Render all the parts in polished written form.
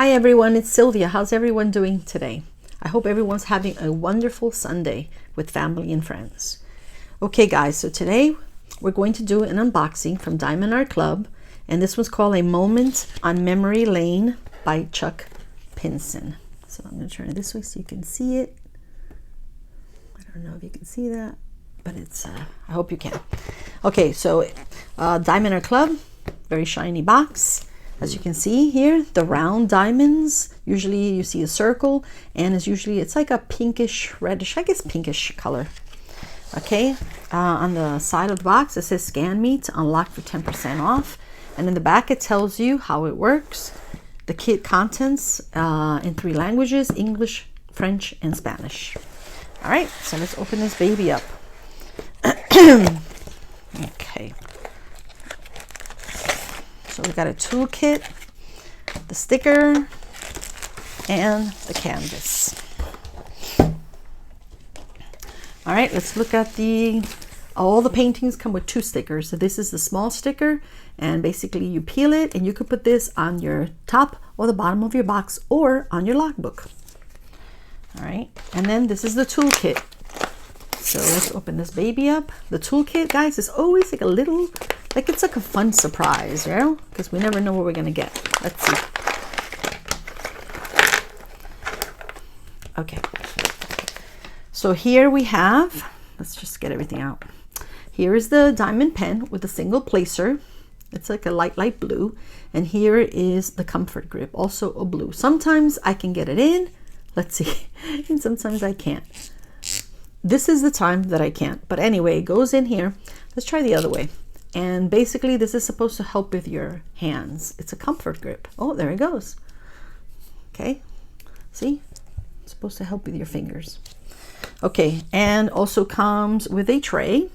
Hi everyone, it's Sylvia. How's everyone doing today? I hope everyone's having a wonderful Sunday with family and friends. Okay guys, so today we're going to do an unboxing from Diamond Art Club, and this one's called A Moment on Memory Lane by Chuck Pinson. So I'm going to turn it this way so you can see it. I don't know if you can see that, but it's I hope you can. Okay, so Diamond Art Club, very shiny box. As you can see here, the round diamonds, usually you see a circle, and it's like a pinkish, reddish, I guess pinkish color. Okay, on the side of the box it says scan me to unlock for 10% off, and in the back it tells you how it works. The kit contents in 3 languages: English, French, and Spanish. All right, so let's open this baby up. Okay. So we got a toolkit, the sticker, and the canvas. All right, let's look at all the paintings come with 2 stickers. So this is the small sticker, and basically you peel it and you could put this on your top or the bottom of your box or on your logbook. All right, and then this is the toolkit. So let's open this baby up. The toolkit, guys, is always like a little, like it's like a fun surprise, you know, because we never know what we're gonna get. Let's see. Okay, so here we have, let's just get everything out. Here is the diamond pen with a single placer. It's like a light blue, and here is the comfort grip, also a blue. Sometimes I can get it in, let's see, and sometimes I can't. This is the time that I can't, but anyway, it goes in here. Let's try the other way. And basically this is supposed to help with your hands. It's a comfort grip. Oh, there it goes. Okay, see, it's supposed to help with your fingers. Okay, and also comes with a tray,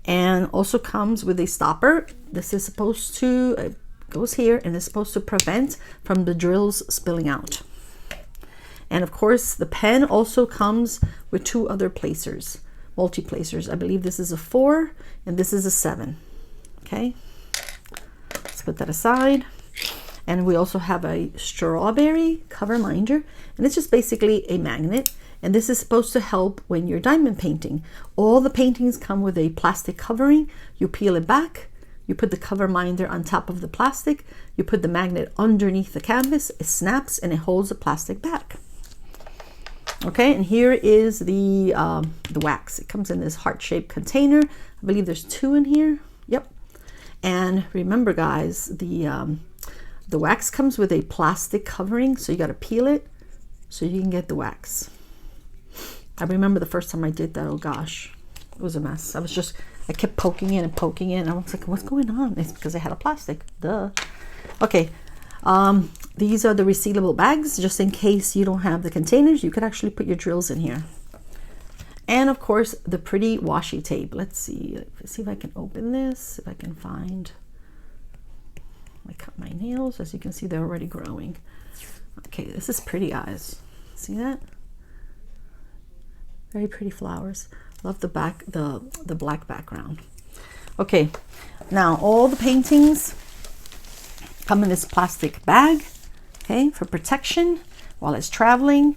and also comes with a stopper. This is supposed to, it goes here, and it's supposed to prevent from the drills spilling out. And of course, the pen also comes with 2 other placers, multi-placers. I believe this is a 4 and this is a 7. Okay, let's put that aside. And we also have a strawberry cover minder, and it's just basically a magnet. And this is supposed to help when you're diamond painting. All the paintings come with a plastic covering. You peel it back, you put the cover minder on top of the plastic, you put the magnet underneath the canvas, it snaps and it holds the plastic back. Okay, and here is the wax. It comes in this heart-shaped container. I believe there's 2 in here. Yep. And remember, guys, the wax comes with a plastic covering, so you got to peel it so you can get the wax. I remember the first time I did that. Oh gosh, it was a mess. I kept poking it and poking it, and I was like, what's going on? It's because I had a plastic. Duh. Okay. These are the resealable bags, just in case you don't have the containers. You could actually put your drills in here. And of course, the pretty washi tape. Let's see if I can open this, if I can find. I cut my nails. As you can see, they're already growing. Okay, this is pretty, guys. See that? Very pretty flowers. Love the black background. Okay, now all the paintings come in this plastic bag, okay, for protection while it's traveling.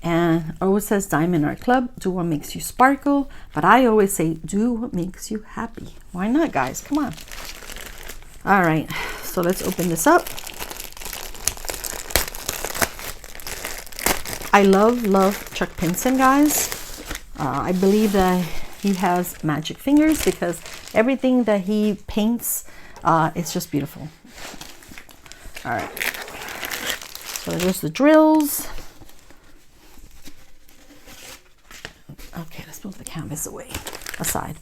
And it always says Diamond Art Club, do what makes you sparkle, but I always say do what makes you happy. Why not, guys? Come on. All right, so let's open this up. I love Chuck Pinson, guys. I believe that he has magic fingers, because everything that he paints, it's just beautiful. All right, so there's the drills. Okay, let's move the canvas aside.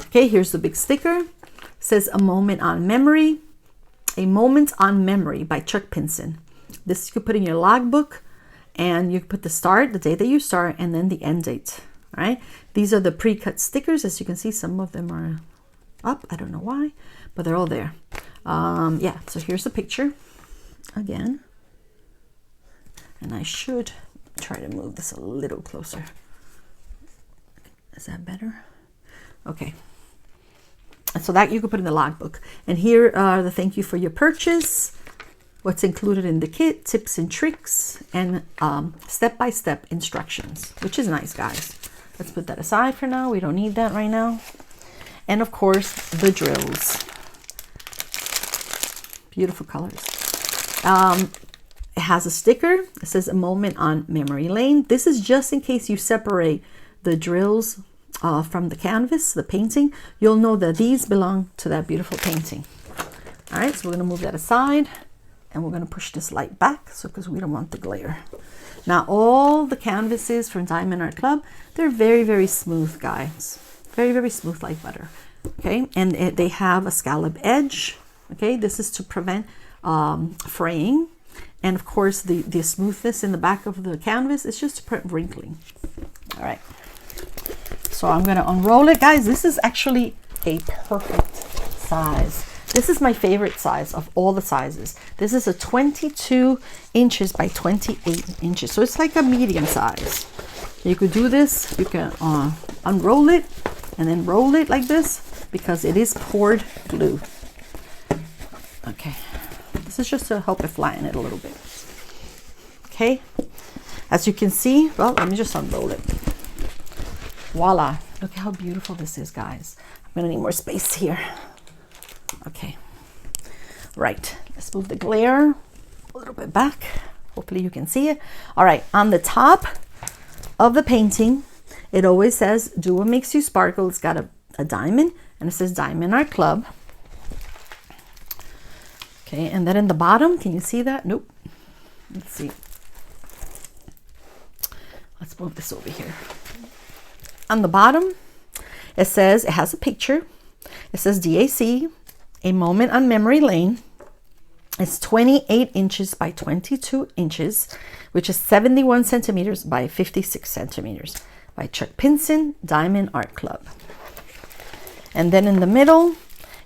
Okay, here's the big sticker. It says A Moment on Memory. A Moment on Memory by Chuck Pinson. This you could put in your logbook, and you can put the start, the day that you start, and then the end date. All right, these are the pre-cut stickers. As you can see, some of them are up. I don't know why, but they're all there. Yeah, so here's the picture again, and I should try to move this a little closer. Is that better? Okay, so that you could put in the logbook. And here are the thank you for your purchase. what's included in the kit, tips and tricks, and step-by-step instructions, which is nice, guys. Let's put that aside for now. We don't need that right now. And of course, the drills. Beautiful colors. It has a sticker. It says a moment on memory lane. This is just in case you separate the drills from the canvas, the painting. You'll know that these belong to that beautiful painting. All right, so we're going to move that aside, and we're going to push this light back, so because we don't want the glare. Now, all the canvases from Diamond Art Club, they're very, very smooth, guys. Very, very smooth like butter. Okay, and they have a scallop edge. Okay, this is to prevent fraying. And of course, the smoothness in the back of the canvas is just to prevent wrinkling. All right, so I'm going to unroll it, guys. This is actually a perfect size. This is my favorite size of all the sizes. This is a 22 inches by 28 inches. So it's like a medium size. You could do this. You can unroll it and then roll it like this because it is poured glue. Okay. This is just to help it flatten it a little bit. Okay. As you can see, well, let me just unroll it. Voila. Look how beautiful this is, guys. I'm going to need more space here. Okay, right, let's move the glare a little bit back. Hopefully you can see it. All right, on the top of the painting, it always says, do what makes you sparkle. It's got a diamond, and it says Diamond Art Club. Okay, and then in the bottom, can you see that? Nope. Let's see. Let's move this over here. On the bottom, it says, it has a picture. It says DAC. A moment on memory lane. It's 28 inches by 22 inches, which is 71 centimeters by 56 centimeters by Chuck Pinson, Diamond Art Club. And then in the middle,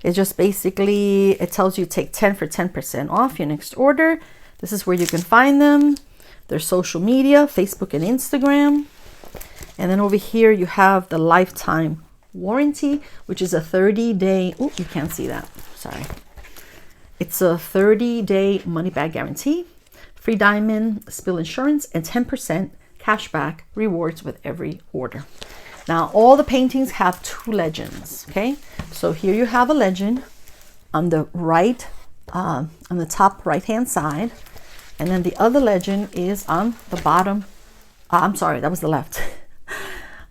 it just basically, it tells you take 10 for 10% off your next order. This is where you can find them. Their social media, Facebook and Instagram. And then over here, you have the lifetime warranty, which is a 30-day, oh, you can't see that, sorry. It's a 30-day money-back guarantee, free diamond spill insurance, and 10% cashback rewards with every order. Now, all the paintings have two legends, okay? So here you have a legend on the right, on the top right-hand side, and then the other legend is on the bottom. I'm sorry, that was the left.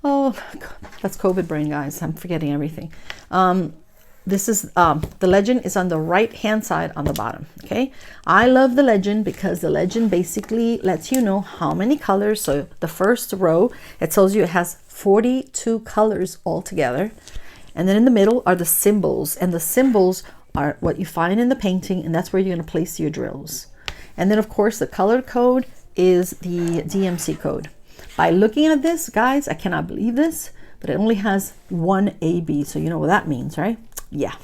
Oh, that's COVID brain, guys. I'm forgetting everything. This is the legend is on the right hand side on the bottom. Okay, I love the legend because the legend basically lets you know how many colors. So the first row, it tells you it has 42 colors altogether, and then in the middle are the symbols, and the symbols are what you find in the painting, and that's where you're going to place your drills. And then of course the color code is the DMC code. By looking at this, guys, I cannot believe this, but it only has one AB. So you know what that means, right? Yeah,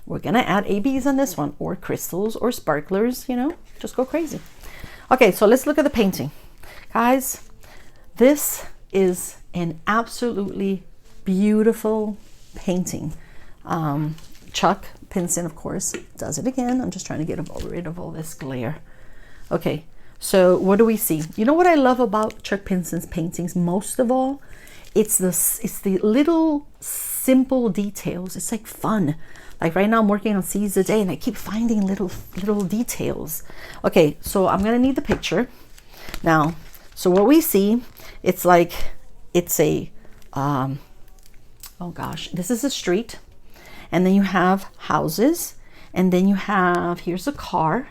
we're gonna add ABs on this one, or crystals or sparklers, you know, just go crazy. Okay, so let's look at the painting. Guys, this is an absolutely beautiful painting. Chuck Pinson, of course, does it again. I'm just trying to get rid of all this glare. Okay. So what do we see? You know what I love about Chuck Pinson's paintings most of all? It's the little simple details. It's like fun. Like right now I'm working on Seeds a Day and I keep finding little details. Okay, so I'm gonna need the picture. Now, so what we see, it's like, it's a, oh gosh, this is a street. And then you have houses. And then you have, here's a car.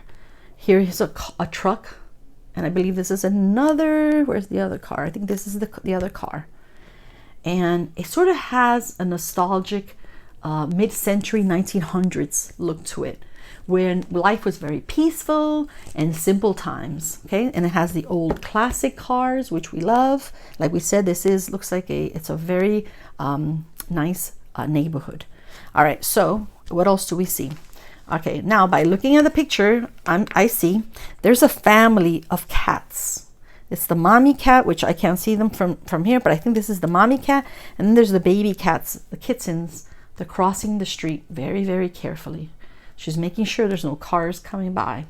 Here's a truck. And I believe this is another, where's the other car? I think this is the other car. And it sort of has a nostalgic mid-century 1900s look to it, when life was very peaceful and simple times, okay? And it has the old classic cars, which we love. Like we said, looks like it's a very nice neighborhood. All right, so what else do we see? Okay, now by looking at the picture, I see there's a family of cats. It's the mommy cat, which I can't see them from here, but I think this is the mommy cat. And then there's the baby cats, the kittens. They're crossing the street very, very carefully. She's making sure there's no cars coming by.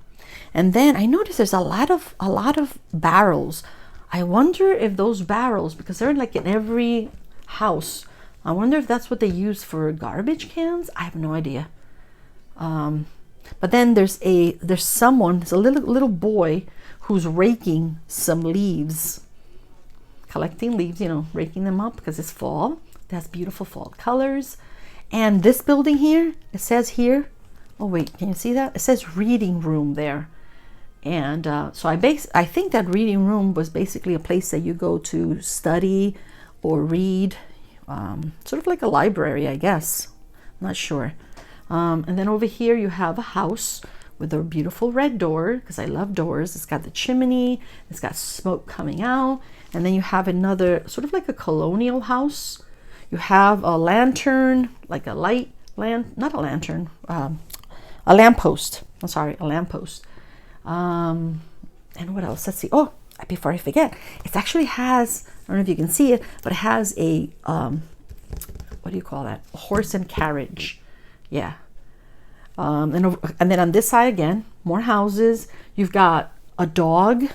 And then I noticed there's a lot of barrels. I wonder if those barrels, because they're like in every house, I wonder if that's what they use for garbage cans. I have no idea. But then there's a little boy who's raking some leaves, collecting leaves, you know, raking them up because it's fall. That's beautiful fall colors. And this building here, it says here, oh wait, can you see that? It says reading room there. And so I think that reading room was basically a place that you go to study or read, sort of like a library, I guess. I'm not sure. And then over here you have a house with a beautiful red door, because I love doors. It's got the chimney, it's got smoke coming out. And then you have another, sort of like a colonial house. You have a lantern, like a light lamp, not a lantern, a lamppost. I'm sorry, a lamppost. And what else? Let's see. Oh, before I forget, it actually has, I don't know if you can see it, but it has a, what do you call that? A horse and carriage. Yeah. And then on this side again, more houses. You've got a dog.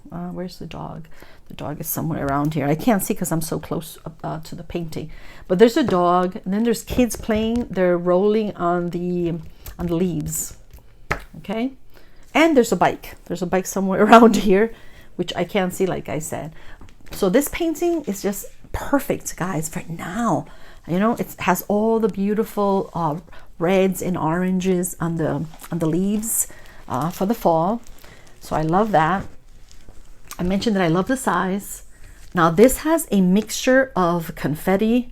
Where's the dog? The dog is somewhere around here. I can't see because I'm so close to the painting. But there's a dog, and then there's kids playing. They're rolling on the leaves. Okay. And there's a bike. There's a bike somewhere around here, which I can't see, like I said. So this painting is just perfect, guys, for now. You know, it has all the beautiful reds and oranges on the leaves for the fall. So I love that. I mentioned that I love the size. Now this has a mixture of confetti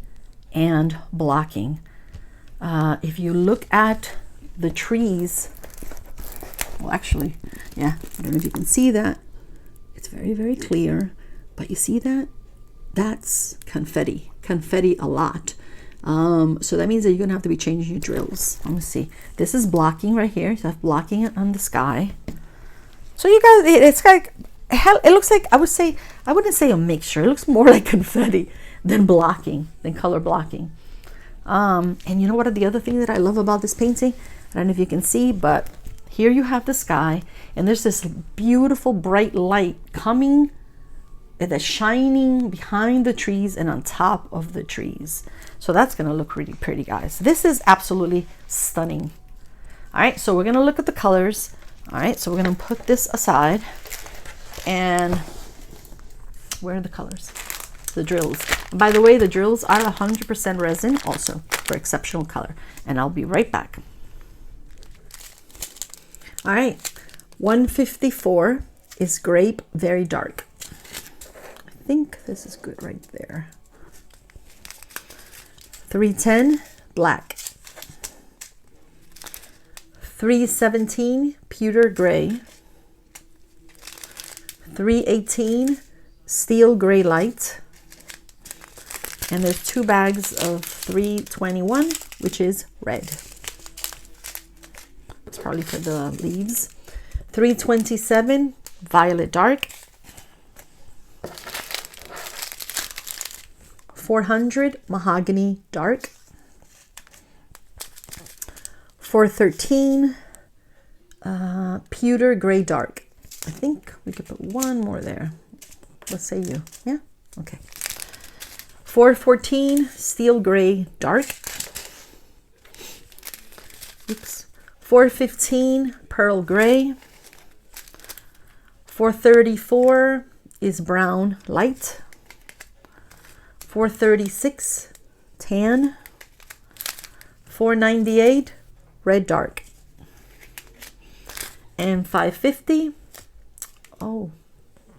and blocking. If you look at the trees, well, actually, yeah, I don't know if you can see that. It's very, very clear, but you see that? That's confetti a lot. So that means that you're gonna have to be changing your drills. Let me see. This is blocking right here. So I'm blocking it on the sky. So you guys, it's like, it looks like, I wouldn't say a mixture. It looks more like confetti than blocking, than color blocking. And you know what? The other thing that I love about this painting, I don't know if you can see, but here you have the sky, and there's this beautiful bright light coming, that's shining behind the trees and on top of the trees. So that's going to look really pretty, guys. This is absolutely stunning. All right, so we're going to look at the colors. All right, so we're going to put this aside. And where are the colors? The drills. And by the way, the drills are 100% resin also for exceptional color. And I'll be right back. All right, 154 is grape, very dark. I think this is good right there. 310, black. 317, pewter gray. 318, steel gray light. And there's 2 bags of 321, which is red. It's probably for the leaves. 327, violet dark. 400, mahogany dark. 413, pewter gray dark. I think we could put one more there. Let's say you. Yeah? Okay. 414, steel gray dark. Oops. 415, pearl gray. 434 is brown light. 436, tan. 498, red dark. And 550, oh,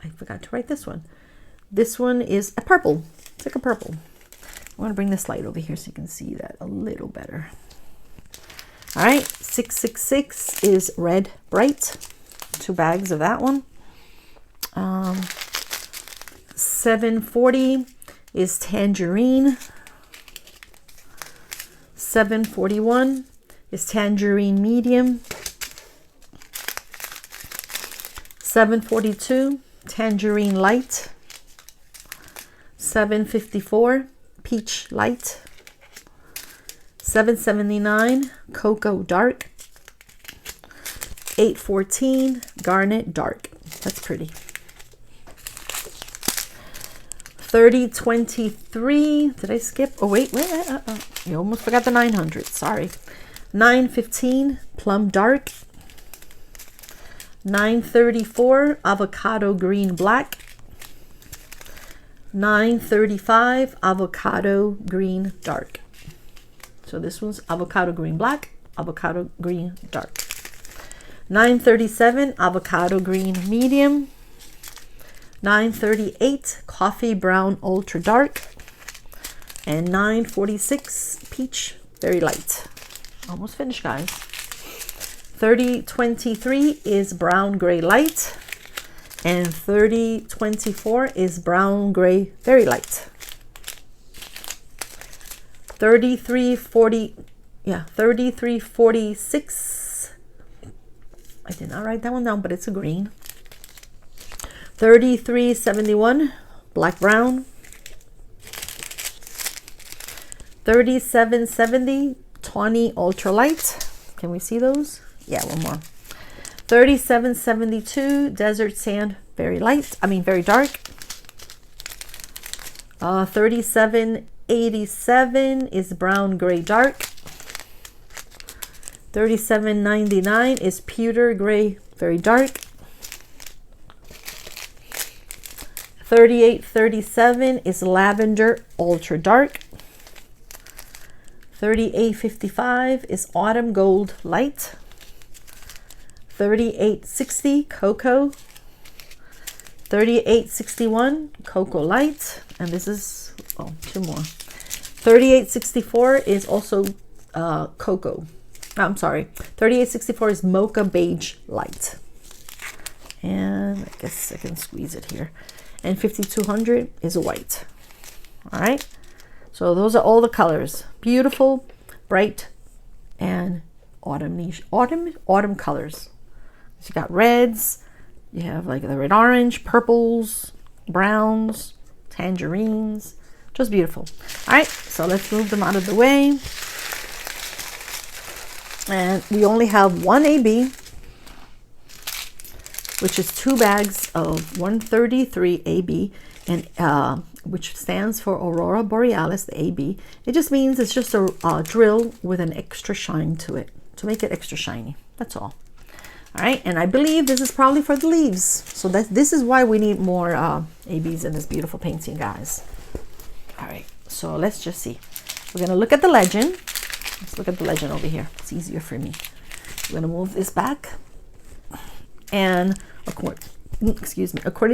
I forgot to write this one. This one is a purple. It's like a purple. I want to bring this light over here so you can see that a little better. All right, 666 is red bright. 2 bags of that one. 740 is tangerine. 741 is tangerine medium. 742, tangerine light. 754, peach light. 779, cocoa dark. 814 Garnet Dark. That's pretty. 3023. Did I skip? Oh, wait. You almost forgot the 900. Sorry. 915 Plum Dark. 934 Avocado Green Black. 935 Avocado Green Dark. So this one's Avocado Green Black, Avocado Green Dark. 937 Avocado Green Medium. 938 Coffee Brown Ultra Dark. And 946 Peach Very Light. Almost finished, guys. 3023 is Brown Gray Light. And 3024 is Brown Gray Very Light. 3346. I did not write that one down, but it's a green. 3371 Black Brown. 3770 Tawny Ultra Light. Can we see those? Yeah, one more. 3772 Desert Sand Very Light. Very dark. 3787 is Brown Gray Dark. 3799 is Pewter Gray Very Dark. 3837 is Lavender Ultra Dark. 3855 is Autumn Gold Light. 3860 Cocoa. 3861 Cocoa Light. And this is, oh, two more. 3864 is also Cocoa. I'm sorry. 3864 is Mocha Beige Light. And I guess I can squeeze it here. And 5200 is a white. All right. So those are all the colors. Beautiful, bright, and autumn colors. So you got reds, you have like the red orange, purples, browns, tangerines, just beautiful. All right, so let's move them out of the way. And we only have one AB, which is 2 bags of 133 AB, and which stands for Aurora Borealis, the AB. It just means it's just a drill with an extra shine to it, to make it extra shiny. That's all. All right, and I believe this is probably for the leaves. So this is why we need more ABs in this beautiful painting, guys. All right, so let's just see. We're gonna look at the legend. Let's look at the legend over here. It's easier for me. We're gonna move this back. And according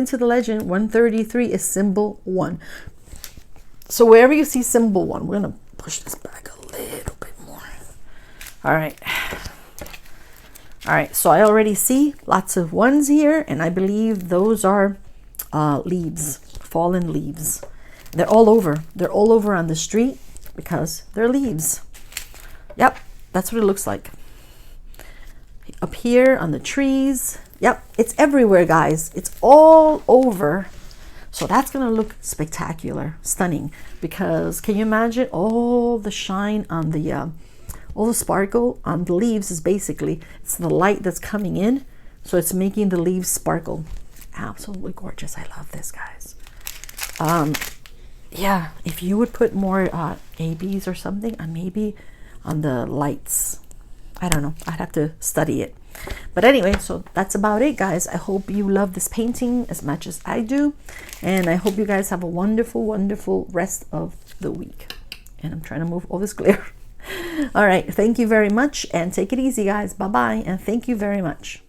to the legend, 133 is symbol 1. So wherever you see symbol 1, we're gonna push this back a little bit more. All right. All right, so I already see lots of 1s here, and I believe those are leaves, fallen leaves. They're all over. They're all over on the street because they're leaves. Yep, that's what it looks like. Up here on the trees. Yep, it's everywhere, guys. It's all over. So that's gonna look spectacular, stunning, because can you imagine all the shine on the all the sparkle on the leaves is basically, it's the light that's coming in, so it's making the leaves sparkle. Absolutely gorgeous. I love this, guys. Yeah, if you would put more ABs or something, and maybe on the lights, I don't know, I'd have to study it. But anyway, so that's about it, guys. I hope you love this painting as much as I do, and I hope you guys have a wonderful, wonderful rest of the week. And I'm trying to move all this glare. All right, thank you very much, and take it easy, guys. Bye bye, and thank you very much.